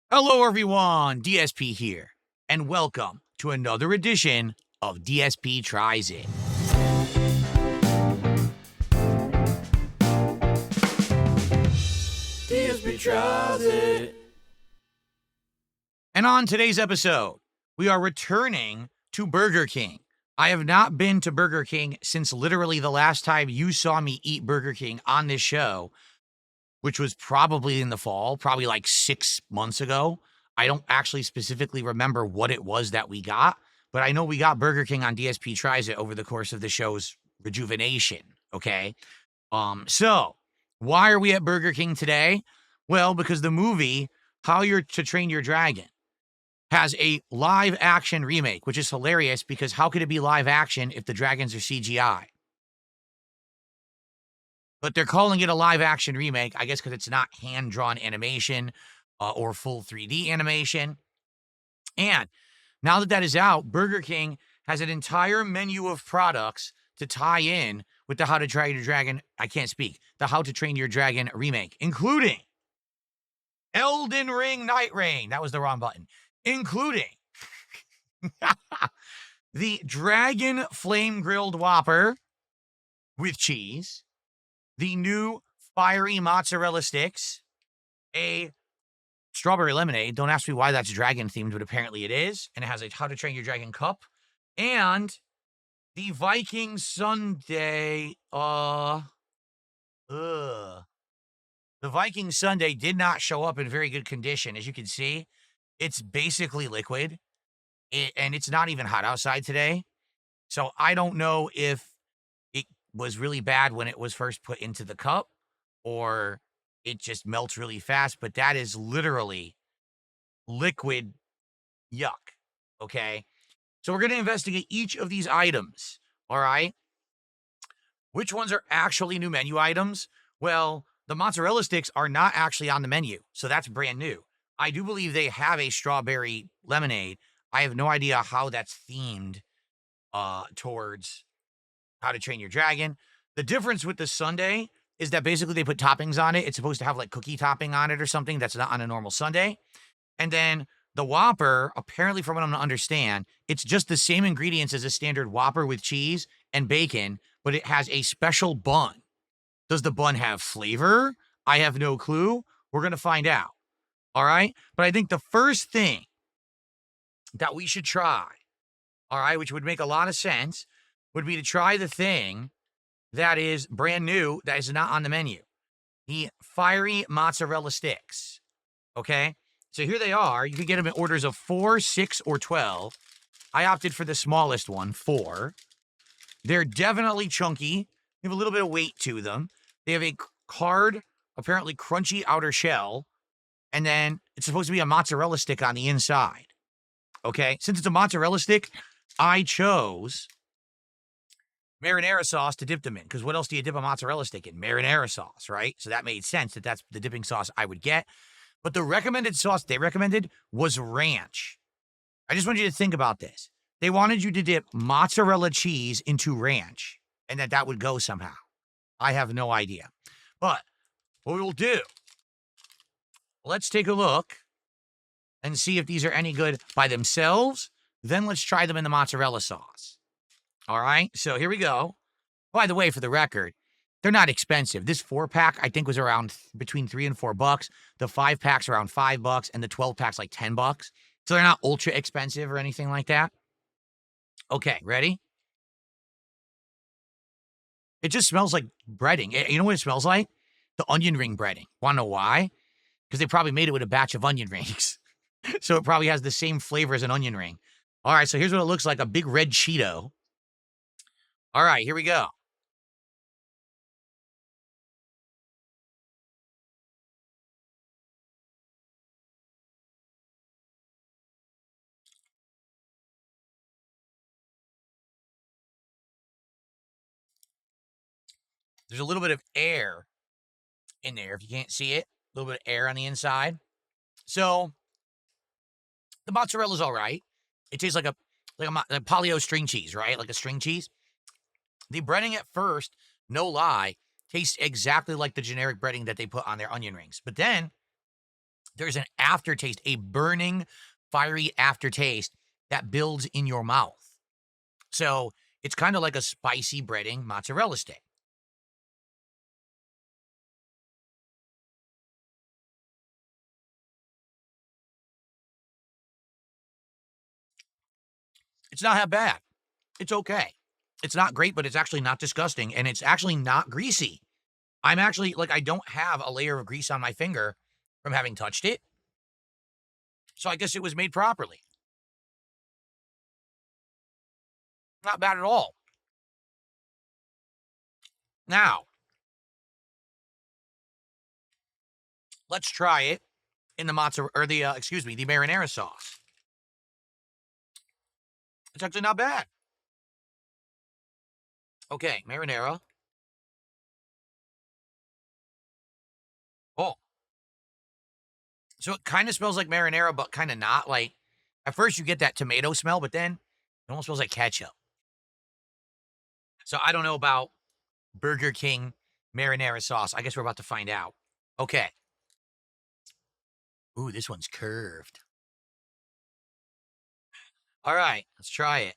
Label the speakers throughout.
Speaker 1: Hello, everyone. DSP here, and welcome to another edition of DSP Tries It.
Speaker 2: DSP Tries It.
Speaker 1: And on today's episode, we are returning to Burger King. I have not been to Burger King since literally the last time you saw me eat Burger King on this show, which was probably in the fall, probably like 6 months ago. I don't actually specifically remember what it was that we got, but I know we got Burger King on DSP Tries It over the course of the show's rejuvenation, okay? So why are we at Burger King today? Well, because the movie How to Train Your Dragon has a live action remake, which is hilarious because how could it be live action if the dragons are CGI? But they're calling it a live action remake, I guess, because it's not hand drawn animation or full 3D animation. And now that is out, Burger King has an entire menu of products to tie in with the How to Train Your Dragon. The How to Train Your Dragon remake, including Elden Ring Night Rain. That was the wrong button. Including the Dragon Flame Grilled Whopper with cheese, the new fiery mozzarella sticks, a strawberry lemonade. Don't ask me why that's dragon themed, but apparently it is. And it has a How to Train Your Dragon cup. And the Viking Sundae. The Viking Sundae did not show up in very good condition. As you can see, it's basically liquid. And it's not even hot outside today. So I don't know if it was really bad when it was first put into the cup or it just melts really fast, but that is literally liquid yuck, okay? So we're going to investigate each of these items, all right? Which ones are actually new menu items? Well, the mozzarella sticks are not actually on the menu, so that's brand new. I do believe they have a strawberry lemonade. I have no idea how that's themed towards How to Train Your Dragon. The difference with the sundae is that basically they put toppings on it. It's supposed to have like cookie topping on it or something that's not on a normal sundae. And then the Whopper, apparently from what I'm going to understand, it's just the same ingredients as a standard Whopper with cheese and bacon, but it has a special bun. Does the bun have flavor? I have no clue. We're going to find out. All right. But I think the first thing that we should try, all right, which would make a lot of sense, would be to try the thing that is brand new, that is not on the menu. The fiery mozzarella sticks. Okay. So here they are. You can get them in orders of 4, 6, or 12. I opted for the smallest one, 4. They're definitely chunky. They have a little bit of weight to them. They have a hard, apparently crunchy outer shell. And then it's supposed to be a mozzarella stick on the inside. Okay. Since it's a mozzarella stick, I chose marinara sauce to dip them in. Because what else do you dip a mozzarella stick in? Marinara sauce, right? So that made sense that that's the dipping sauce I would get. But the recommended sauce they recommended was ranch. I just want you to think about this. They wanted you to dip mozzarella cheese into ranch and that would go somehow. I have no idea. But what we will do, let's take a look and see if these are any good by themselves. Then let's try them in the mozzarella sauce. All right, so here we go. By the way, for the record, they're not expensive. This 4-pack, I think, was around between $3 and $4. The 5-pack's around $5, and the 12-pack's like $10. So they're not ultra expensive or anything like that. Okay, ready? It just smells like breading. You know what it smells like? The onion ring breading. Want to know why? Because they probably made it with a batch of onion rings. So it probably has the same flavor as an onion ring. All right, so here's what it looks like, a big red Cheeto. All right, here we go. There's a little bit of air in there, if you can't see it. A little bit of air on the inside. So the mozzarella's all right. It tastes like a polio string cheese, right? Like a string cheese. The breading at first, no lie, tastes exactly like the generic breading that they put on their onion rings. But then there's an aftertaste, a burning, fiery aftertaste that builds in your mouth. So it's kind of like a spicy breading mozzarella stick. It's not that bad. It's okay. It's not great, but it's actually not disgusting, and it's actually not greasy. I'm actually like, I don't have a layer of grease on my finger from having touched it. So I guess it was made properly. Not bad at all. Now, let's try it in the mozzarella or the excuse me, the marinara sauce. It's actually not bad. Okay, marinara. Oh, so it kind of smells like marinara, but kind of not. Like at first you get that tomato smell, but then it almost smells like ketchup. So I don't know about Burger King marinara sauce. I guess we're about to find out. Okay. Ooh, this one's curved. All right, let's try it.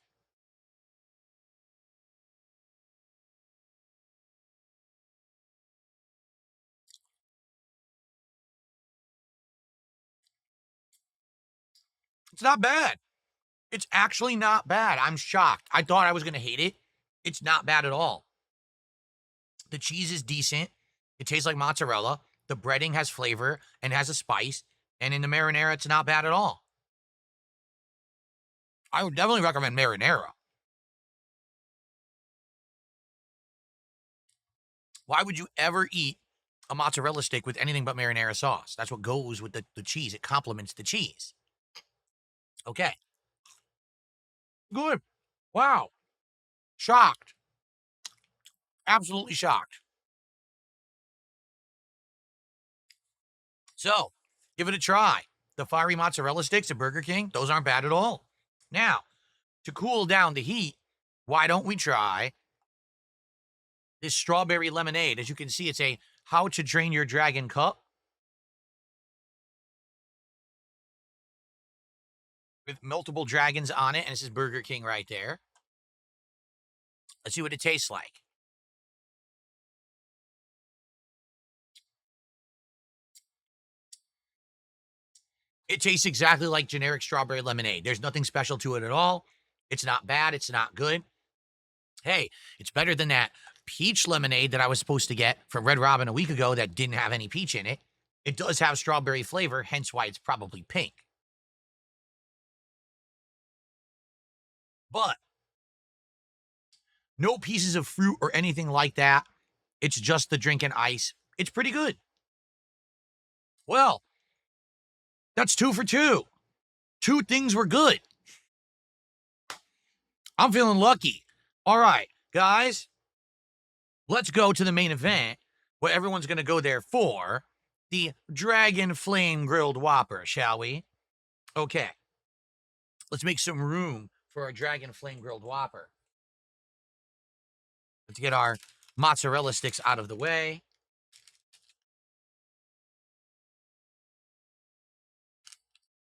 Speaker 1: It's not bad. It's actually not bad. I'm shocked. I thought I was going to hate it. It's not bad at all. The cheese is decent. It tastes like mozzarella. The breading has flavor and has a spice. And in the marinara, it's not bad at all. I would definitely recommend marinara. Why would you ever eat a mozzarella stick with anything but marinara sauce? That's what goes with the cheese. It complements the cheese. Okay. Good. Wow. Shocked. Absolutely shocked. So, give it a try. The fiery mozzarella sticks at Burger King, those aren't bad at all. Now, to cool down the heat, why don't we try this strawberry lemonade? As you can see, it's a How to Train Your Dragon cup with multiple dragons on it, and this is Burger King right there. Let's see what it tastes like. It tastes exactly like generic strawberry lemonade. There's nothing special to it at all. It's not bad. It's not good. Hey, it's better than that peach lemonade that I was supposed to get from Red Robin a week ago that didn't have any peach in it. It does have strawberry flavor, hence why it's probably pink. But no pieces of fruit or anything like that. It's just the drink and ice. It's pretty good. Well, that's 2 for 2. 2 things were good. I'm feeling lucky. All right, guys, let's go to the main event where everyone's going to go there for the Dragon Flame Grilled Whopper, shall we? Okay, let's make some room for our Dragon Flame Grilled Whopper. Let's get our mozzarella sticks out of the way.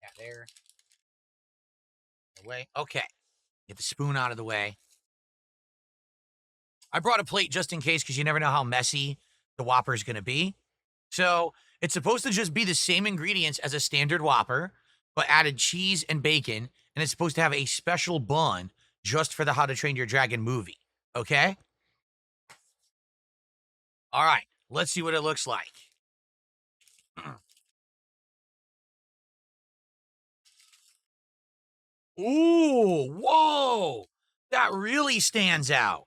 Speaker 1: Yeah, there. Away. Okay, get the spoon out of the way. I brought a plate just in case because you never know how messy the Whopper is going to be. So it's supposed to just be the same ingredients as a standard Whopper, but added cheese and bacon, and it's supposed to have a special bun just for the How to Train Your Dragon movie. Okay? All right, let's see what it looks like. Ooh, whoa! That really stands out.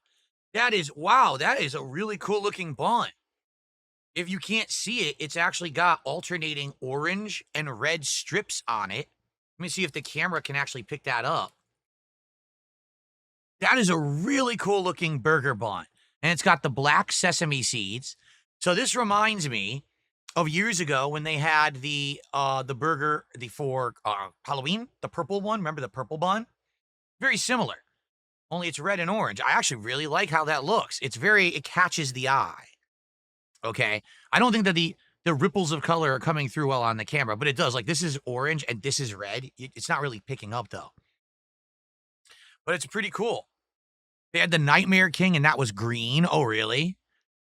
Speaker 1: That is, wow, that is a really cool looking bun. If you can't see it, it's actually got alternating orange and red strips on it. Let me see if the camera can actually pick that up. That is a really cool looking burger bun. And it's got the black sesame seeds. So this reminds me of years ago when they had the burger for Halloween, the purple one. Remember the purple bun? Very similar. Only it's red and orange. I actually really like how that looks. It catches the eye. Okay. I don't think that the the ripples of color are coming through well on the camera, but it does. Like, this is orange and this is red. It's not really picking up, though. But it's pretty cool. They had the Nightmare King, and that was green. Oh, really?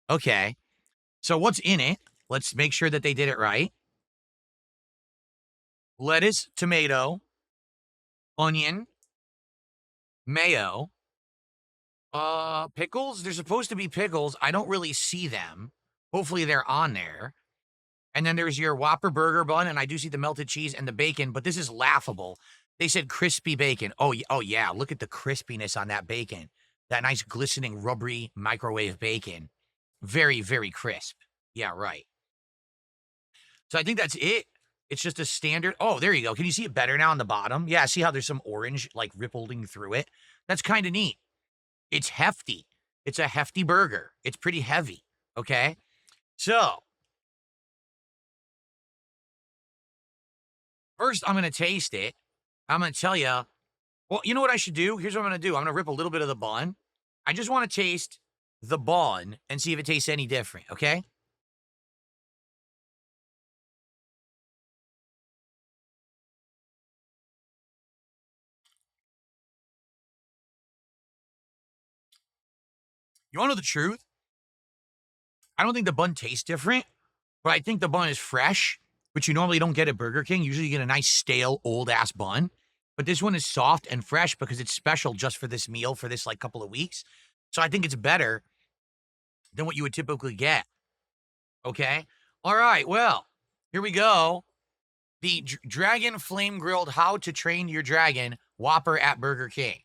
Speaker 1: Okay. So what's in it? Let's make sure that they did it right. Lettuce, tomato, onion, mayo, pickles. There's supposed to be pickles. I don't really see them. Hopefully they're on there. And then there's your Whopper burger bun, and I do see the melted cheese and the bacon, but this is laughable. They said crispy bacon. Oh yeah, look at the crispiness on that bacon. That nice glistening rubbery microwave bacon. Very, very crisp. Yeah, right. So I think that's it. It's just a standard. Oh, there you go. Can you see it better now on the bottom? Yeah, see how there's some orange like rippling through it? That's kind of neat. It's hefty. It's a hefty burger. It's pretty heavy. Okay. So first, I'm going to taste it. I'm going to tell you, well, you know what I should do? Here's what I'm going to do. I'm going to rip a little bit of the bun. I just want to taste the bun and see if it tastes any different, okay? You want to know the truth? I don't think the bun tastes different, but I think the bun is fresh, which you normally don't get at Burger King. Usually you get a nice, stale, old-ass bun. But this one is soft and fresh because it's special just for this meal for this, like, couple of weeks. So I think it's better than what you would typically get. Okay? All right, well, here we go. The Dragon Flame Grilled How to Train Your Dragon Whopper at Burger King.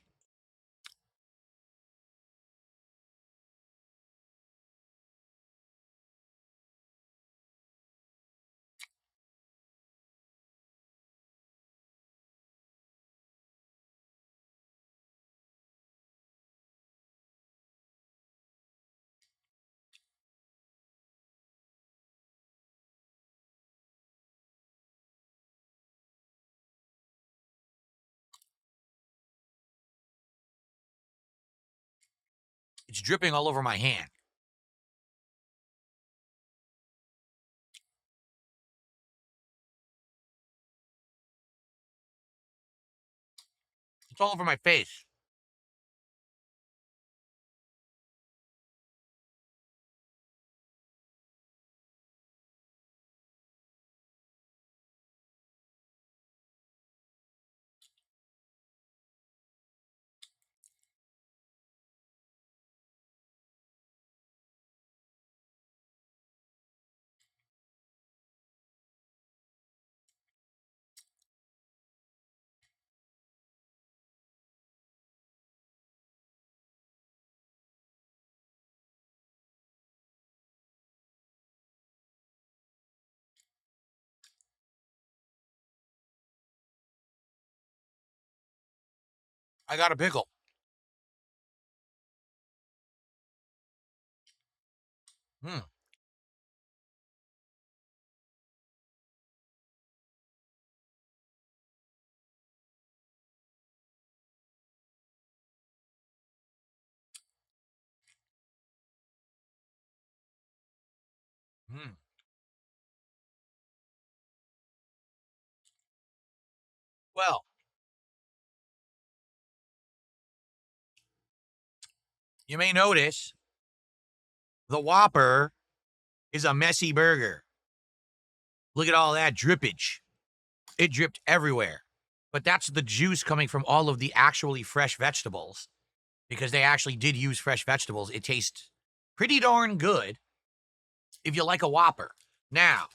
Speaker 1: It's dripping all over my hand. It's all over my face. I got a pickle. Hmm. Hmm. Well, you may notice the Whopper is a messy burger. Look at all that drippage. It dripped everywhere. But that's the juice coming from all of the actually fresh vegetables. Because they actually did use fresh vegetables. It tastes pretty darn good if you like a Whopper. Now,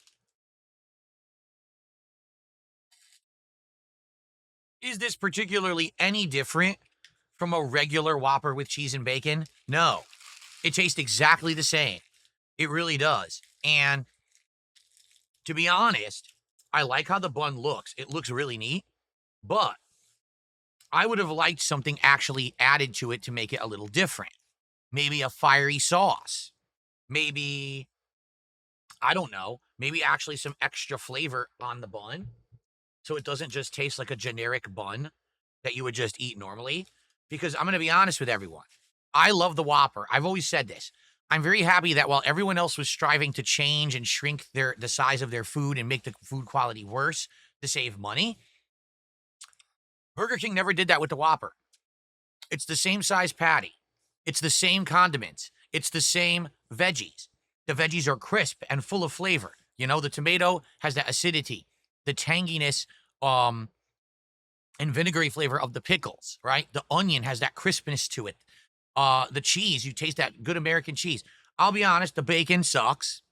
Speaker 1: is this particularly any different from a regular Whopper with cheese and bacon? No. It tastes exactly the same. It really does. And to be honest, I like how the bun looks. It looks really neat. But I would have liked something actually added to it to make it a little different. Maybe a fiery sauce. Maybe, I don't know, maybe actually some extra flavor on the bun. So it doesn't just taste like a generic bun that you would just eat normally. Because I'm going to be honest with everyone. I love the Whopper. I've always said this. I'm very happy that while everyone else was striving to change and shrink the size of their food and make the food quality worse to save money, Burger King never did that with the Whopper. It's the same size patty. It's the same condiments. It's the same veggies. The veggies are crisp and full of flavor. You know, the tomato has that acidity, the tanginess, and vinegary flavor of the pickles, right? The onion has that crispness to it. The cheese, you taste that good American cheese. I'll be honest, the bacon sucks.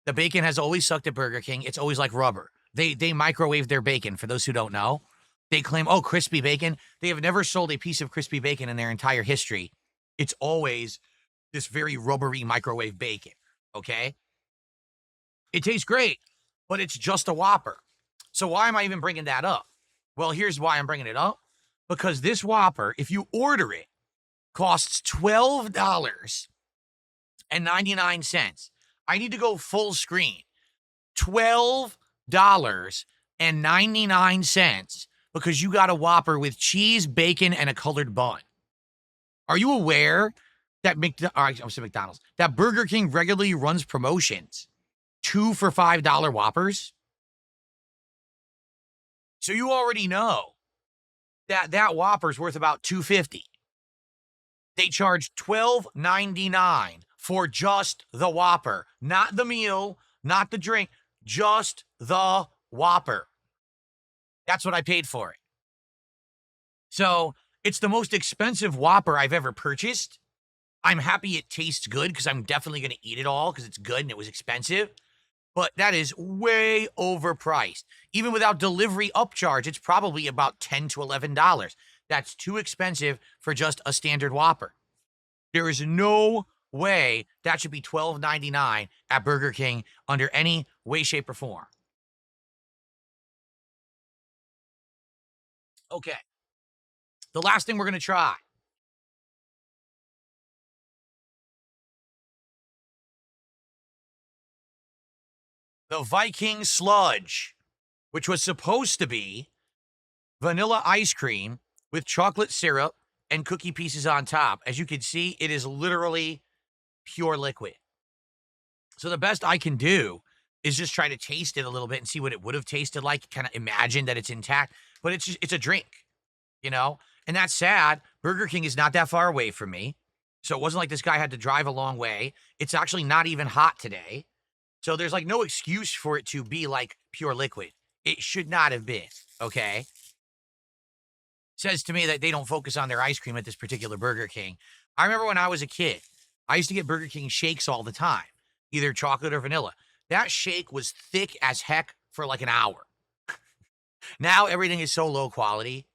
Speaker 1: The bacon has always sucked at Burger King. It's always like rubber. They microwave their bacon, for those who don't know. They claim, oh, crispy bacon. They have never sold a piece of crispy bacon in their entire history. It's always this very rubbery microwave bacon, okay? It tastes great, but it's just a Whopper. So why am I even bringing that up? Well, here's why I'm bringing it up. Because this Whopper, if you order it, costs $12.99. I need to go full screen. $12.99 because you got a Whopper with cheese, bacon, and a colored bun. Are you aware that McDonald's, that Burger King regularly runs promotions, 2 for $5 Whoppers? So you already know that Whopper's worth about $2.50. They charge $12.99 for just the Whopper, not the meal, not the drink, just the Whopper. That's what I paid for it. So it's the most expensive Whopper I've ever purchased. I'm happy it tastes good because I'm definitely going to eat it all because it's good and it was expensive. But that is way overpriced. Even without delivery upcharge, it's probably about $10 to $11. That's too expensive for just a standard Whopper. There is no way that should be $12.99 at Burger King under any way, shape, or form. Okay. The last thing we're going to try. The Viking Sludge, which was supposed to be vanilla ice cream with chocolate syrup and cookie pieces on top. As you can see, it is literally pure liquid. So the best I can do is just try to taste it a little bit and see what it would have tasted like, kind of imagine that it's intact, but it's a drink, you know? And that's sad. Burger King is not that far away from me. So it wasn't like this guy had to drive a long way. It's actually not even hot today. So there's like no excuse for it to be like pure liquid. It should not have been, okay? Says to me that they don't focus on their ice cream at this particular Burger King. I remember when I was a kid, I used to get Burger King shakes all the time, either chocolate or vanilla. That shake was thick as heck for like an hour. Now everything is so low quality.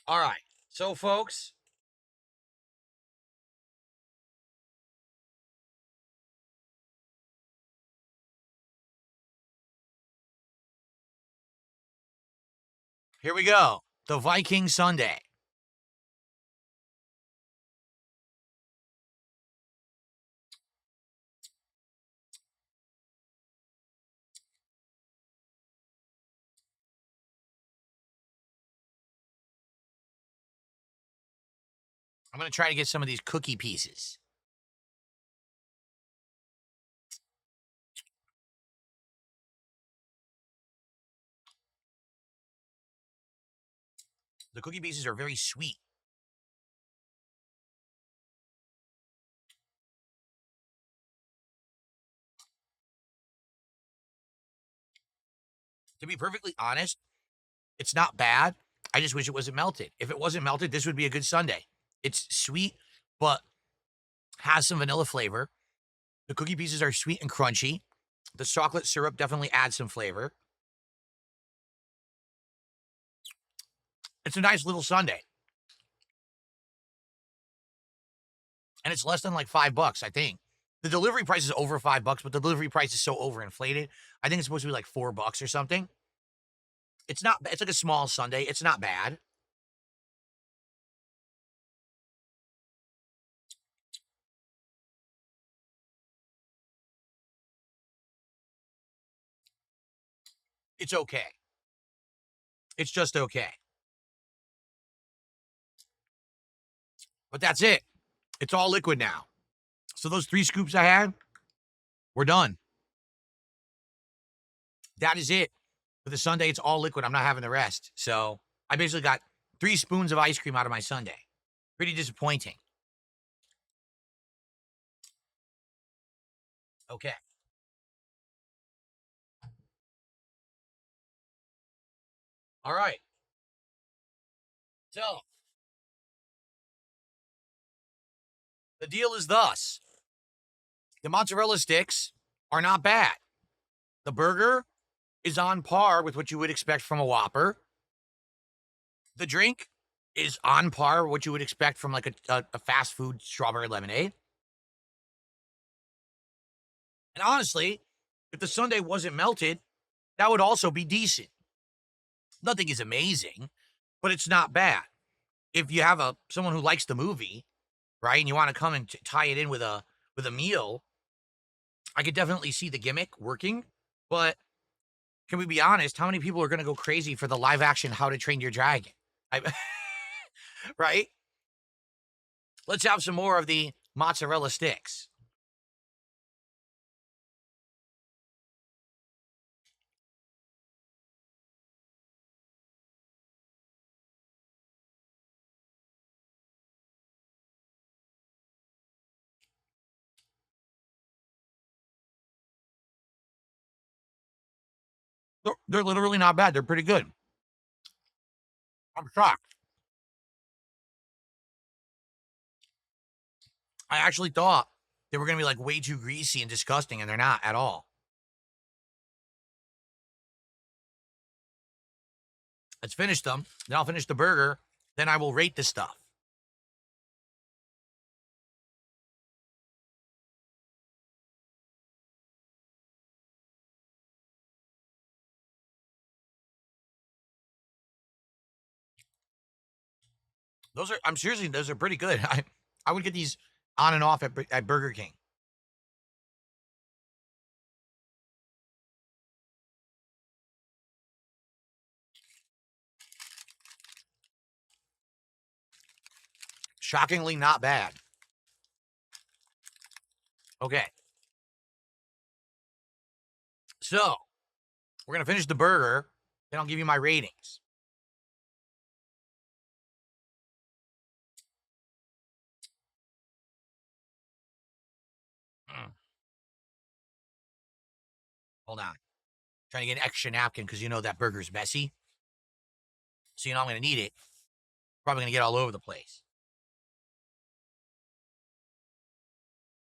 Speaker 1: All right. So, folks, here we go. The Viking Sunday. I'm going to try to get some of these cookie pieces. The cookie pieces are very sweet. To be perfectly honest, it's not bad. I just wish it wasn't melted. If it wasn't melted, this would be a good sundae. It's sweet, but has some vanilla flavor. The cookie pieces are sweet and crunchy. The chocolate syrup definitely adds some flavor. It's a nice little sundae. And it's less than like $5, I think. The delivery price is over $5, but the delivery price is so overinflated. I think it's supposed to be like $4 or something. It's not, it's like a small sundae. It's not bad. It's okay. It's just okay. But that's it. It's all liquid now. So those 3 scoops I had, we're done. That is it. For the sundae, it's all liquid. I'm not having the rest. So I basically got 3 spoons of ice cream out of my sundae. Pretty disappointing. Okay. All right. So the deal is thus: the mozzarella sticks are not bad. The burger is on par with what you would expect from a Whopper. The drink is on par with what you would expect from like a fast food strawberry lemonade. And honestly, if the sundae wasn't melted, that would also be decent. Nothing is amazing, but it's not bad. If you have someone who likes the movie, right, and you want to come and tie it in with a meal, I could definitely see the gimmick working. But can we be honest? How many people are going to go crazy for the live action How to Train Your Dragon? I, right? Let's have some more of the mozzarella sticks. They're literally not bad. They're pretty good. I'm shocked. I actually thought they were going to be like way too greasy and disgusting, and they're not at all. Let's finish them. Then I'll finish the burger. Then I will rate the stuff. I'm seriously, those are pretty good. I would get these on and off at Burger King. Shockingly not bad. Okay. So we're going to finish the burger. Then I'll give you my ratings. Mm. Hold on. Trying to get an extra napkin because you know that burger's messy. So you know I'm going to need it. Probably going to get all over the place.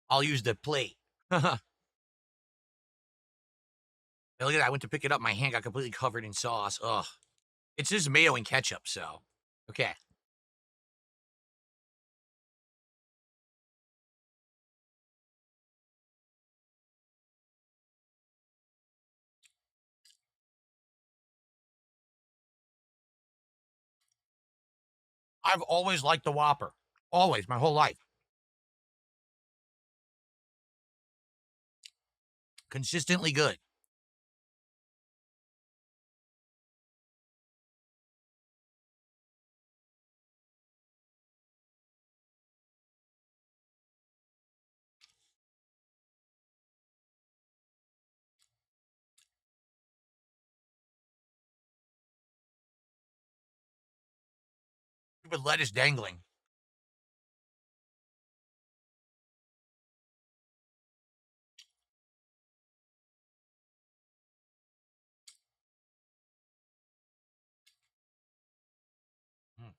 Speaker 1: I'll use the plate. Hey, look at that. I went to pick it up. My hand got completely covered in sauce. Ugh. It's just mayo and ketchup, so. Okay. I've always liked the Whopper. Always, my whole life. Consistently good. With lettuce dangling. Mm.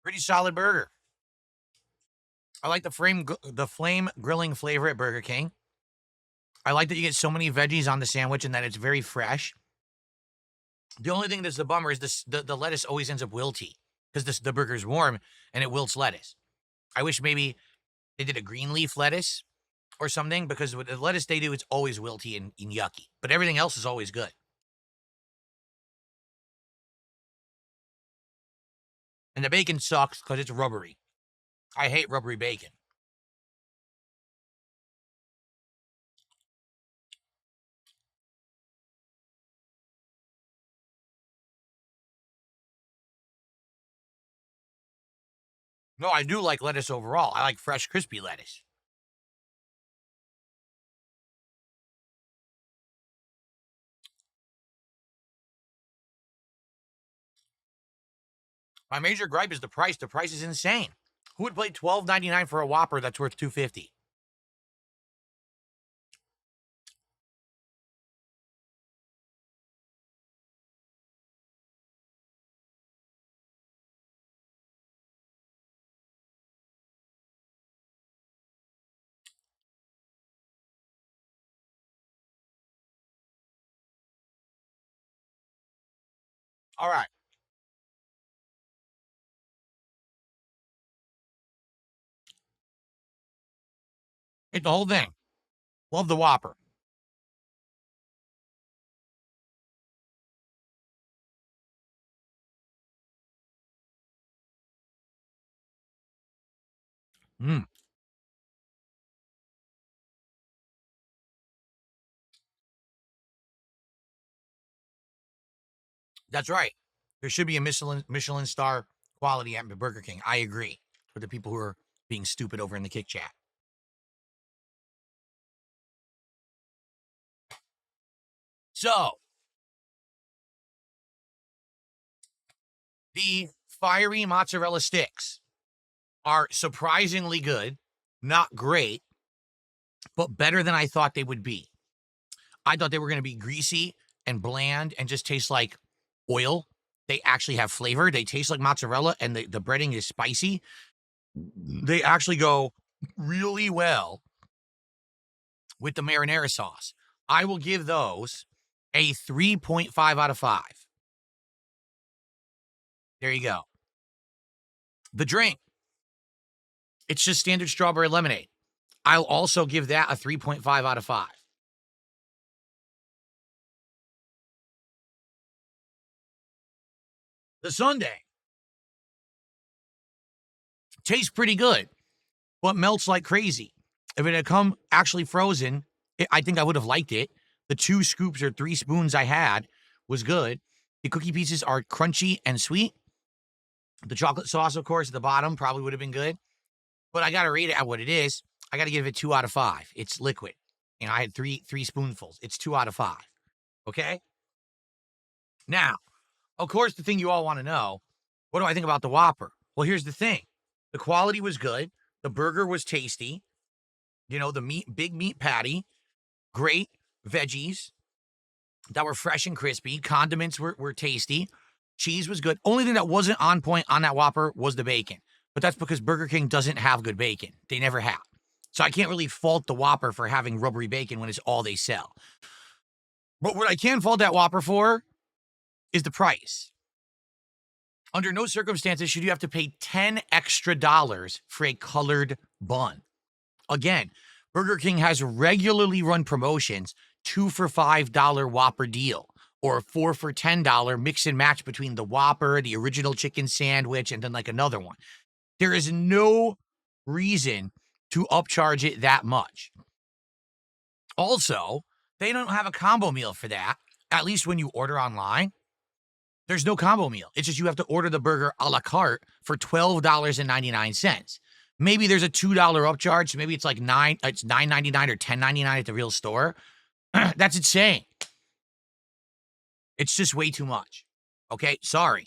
Speaker 1: Pretty solid burger. I like the flame grilling flavor at Burger King. I like that you get so many veggies on the sandwich and that it's very fresh. The only thing that's the bummer is the lettuce always ends up wilty because the burger's warm and it wilts lettuce. I wish maybe they did a green leaf lettuce or something because with the lettuce they do, it's always wilty and yucky. But everything else is always good. And the bacon sucks because it's rubbery. I hate rubbery bacon. No, I do like lettuce overall. I like fresh, crispy lettuce. My major gripe is the price. The price is insane. Who would pay $12.99 for a Whopper that's worth $2.50? All right. It's the whole thing. Love the Whopper. Mm, that's right. There should be a Michelin star quality at Burger King. I agree with the people who are being stupid over in the Kick Chat. So, the fiery mozzarella sticks are surprisingly good, not great, but better than I thought they would be. I thought they were going to be greasy and bland and just taste like oil. They actually have flavor. They taste like mozzarella, and the breading is spicy. They actually go really well with the marinara sauce. I will give those a 3.5 out of 5. There you go. The drink, it's just standard strawberry lemonade. I'll also give that a 3.5 out of 5. The sundae tastes pretty good, but melts like crazy. If it had come actually frozen, I think I would have liked it. The 2 scoops or 3 spoons I had was good. The cookie pieces are crunchy and sweet. The chocolate sauce, of course, at the bottom probably would have been good. But I got to rate it at what it is. I got to give it 2 out of 5. It's liquid. And I had three spoonfuls. It's 2 out of 5. Okay? Now, of course, the thing you all want to know, what do I think about the Whopper? Well, here's the thing. The quality was good. The burger was tasty. You know, the big meat patty, great veggies that were fresh and crispy. Condiments were tasty. Cheese was good. Only thing that wasn't on point on that Whopper was the bacon. But that's because Burger King doesn't have good bacon. They never have. So I can't really fault the Whopper for having rubbery bacon when it's all they sell. But what I can fault that Whopper for is the price. Under no circumstances should you have to pay $10 extra for a colored bun. Again, Burger King has regularly run promotions, 2 for $5 Whopper deal, or 4 for $10 mix and match between the Whopper, the original chicken sandwich, and then like another one. There is no reason to upcharge it that much. Also, they don't have a combo meal for that, at least when you order online. There's no combo meal. It's just you have to order the burger a la carte for $12.99. Maybe there's a $2 upcharge. So maybe it's like it's $9.99 or $10.99 at the real store. That's insane. It's just way too much. Okay, sorry.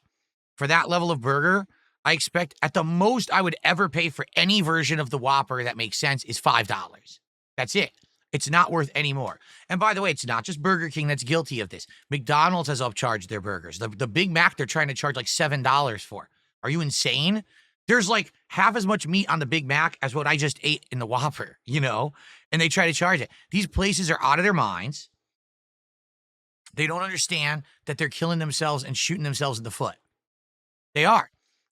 Speaker 1: For that level of burger, I expect at the most I would ever pay for any version of the Whopper that makes sense is $5. That's it. It's not worth any more. And by the way, it's not just Burger King that's guilty of this. McDonald's has upcharged their burgers. The Big Mac, they're trying to charge like $7 for. Are you insane? There's like half as much meat on the Big Mac as what I just ate in the Whopper, you know? And they try to charge it. These places are out of their minds. They don't understand that they're killing themselves and shooting themselves in the foot. They are.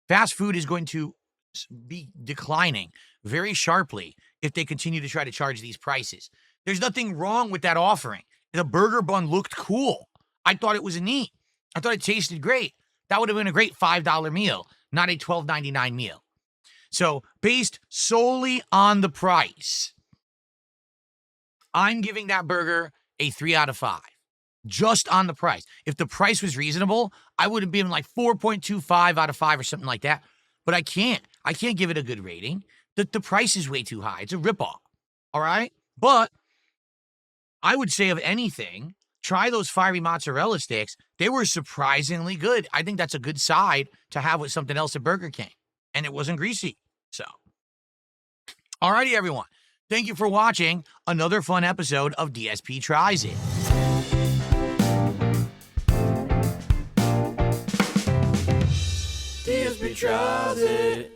Speaker 1: Fast food is going to be declining very sharply if they continue to try to charge these prices. There's nothing wrong with that offering. The burger bun looked cool. I thought it was neat. I thought it tasted great. That would have been a great $5 meal, not a $12.99 meal. So, based solely on the price, I'm giving that burger a 3 out of 5. Just on the price. If the price was reasonable, I would have been like 4.25 out of 5 or something like that. But I can't. I can't give it a good rating. The price is way too high. It's a ripoff. All right? But I would say of anything, try those fiery mozzarella sticks. They were surprisingly good. I think that's a good side to have with something else at Burger King. And it wasn't greasy. So, alrighty, everyone. Thank you for watching another fun episode of DSP Tries It.
Speaker 2: DSP tries it.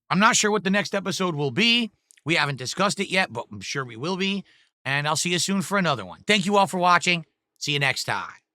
Speaker 1: I'm not sure what the next episode will be. We haven't discussed it yet, but I'm sure we will be. And I'll see you soon for another one. Thank you all for watching. See you next time.